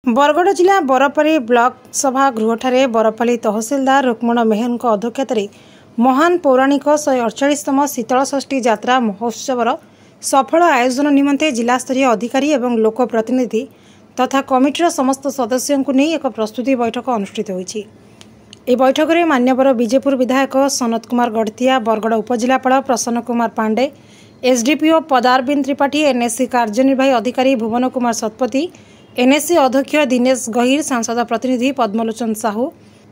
बरगढ़ जिला बरपाली ब्लॉक सभा गृहठारे बरपाली तहसीलदार रुक्मण मेहर अध्यक्षतार महान पौराणिक 148तम शीतल षष्ठी यात्रा महोत्सवर सफल आयोजन निमंते जिलास्तरीय अधिकारी एवं लोक प्रतिनिधि तथा कमिटीर समस्त सदस्यों को नहीं एक प्रस्तुति बैठक अनुष्ठित होईछि। ए बैठक में मान्यवर बीजेपुर विधायक सनत कुमार गढ़तिया, बरगढ़ उपजिलापाल प्रसन्न कुमार पांडे, एसडीपीओ पदारविंद त्रिपाठी, एनएससी कार्यनिर्वाही अधिकारी भुवन कुमार शतपथी, एनएससी अध्यक्ष दिनेश गहिर, सांसद प्रतिनिधि पद्मलोचन साहू,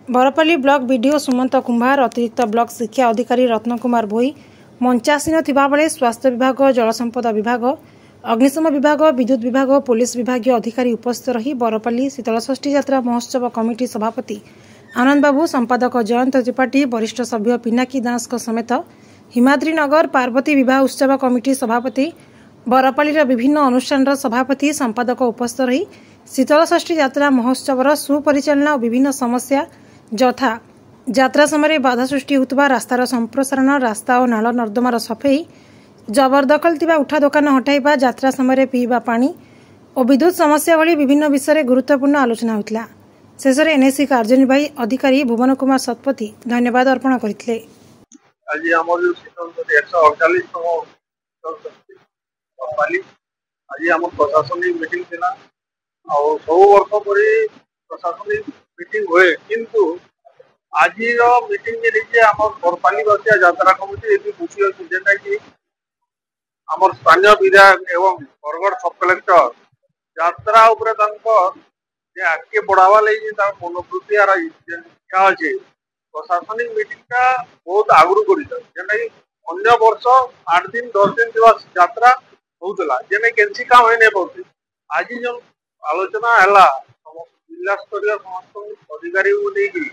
बरपाली ब्लॉक बीडीओ सुमंत कुंभार, अतिरिक्त ब्लॉक शिक्षा अधिकारी रत्न कुमार भोई मंचासीन थिबा बेले स्वास्थ्य विभाग, जलसंपद विभाग, अग्निशम विभाग, विद्युत विभाग, पुलिस विभाग अधिकारी उपस्थित रही बरपाली शीतलषष्ठी यात्रा महोत्सव कमिटी सभापति आनंद बाबू, संपादक जयंत त्रिपाठी, वरिष्ठ सभ्य पिनाकी दास समेत हिमाद्रीनगर पार्वती विवाह उत्सव कमिटी सभापति, बरपाली विभिन्न अनुष्ठान सभापति, संपादक उपस्थित रही शीतलषष्ठी यात्रा महोत्सवर सुपरिचालना और विभिन्न समस्या यथा यात्रा समय बाधा सृष्टि होता रास्तार संप्रसारण, रास्ता और नाल नर्दमार सफेई, जबरदखल थिबा उठा दुकान हटाइबा, यात्रा समय पीवा पानी और विद्युत समस्या भली विभिन्न विषय गुरुत्वपूर्ण आलोचना होता। शेष में एनएससी कार्यनिर्वाही अधिकारी भुवन कुमार शतपथी धन्यवाद अर्पण करथिले। आज आम जो 148तम आज आम प्रशासनिक मीटिंग थिला और सब वर्ष पर प्रशासनिक मीटिंग हुए, किंतु आज मीटिंग के आम बरपाली बसिया यात्रा कमिटी ये खुशी अच्छी जेटा कि आम स्थानीय विधायक एवं बरगढ़ सब कलेक्टर यात्रा आगे बढ़ावा लगी मनोवृत्ति इच्छा अच्छे प्रशासनिक मीटिंग का बहुत आगु कर अन्य वर्ष 8 दिन 10 दिन यात्रा होता जेने कैंसी काम हो नहीं पाते। आज जो आलोचना है जिला स्तर समस्त अधिकारी को लेकिन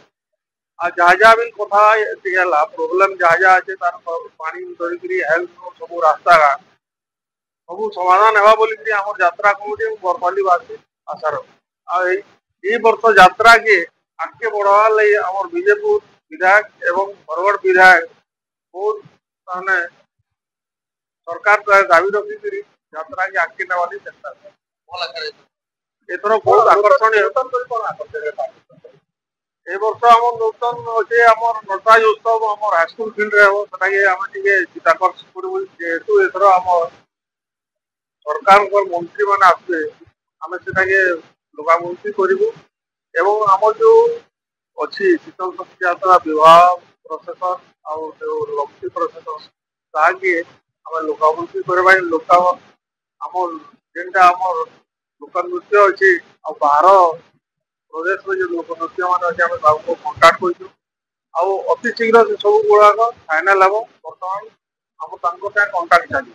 जहाँ जहाँ भी कथा प्रोब्लेम जहाँ जहाँ अच्छे तार पानी धरिकी हेल्थ सब रास्ता सब समाधान है बोलिकी आम यात्रा कमिटी बरपालीवासी आशा रखी वर्ष यात्रा के आगे बढ़ावा लगी आम बीजेपुर विधायक एवं बरगढ़ विधायक बहुत माने सरकार दाबी रखी यात्रा के आगे नवानी चेष्टा एथर बहुत आकर्षणीय ए वर्ष आम नूतन अच्छे आम नटराज उत्सव आम हाईस्कल फिल्ड जेहेतु एथर आम सरकार मंत्री मैंने आसवे आम से लोकामुखी करूँ एवं आम जो अच्छी शीतल षष्ठी यात्रा विवाह प्रशासन और लक्ष्मी प्रशासन ताकि आम लोकामुखी करवा लोक आम जेनटा आम लोक नृत्य अच्छी बाहर प्रदेश में जो लोक नृत्य मान अच्छे आम कंटाक्ट कर अति शीघ्र से सब गुड़ाक फाइनाल हम बर्तमान आम कंटाक्ट चली।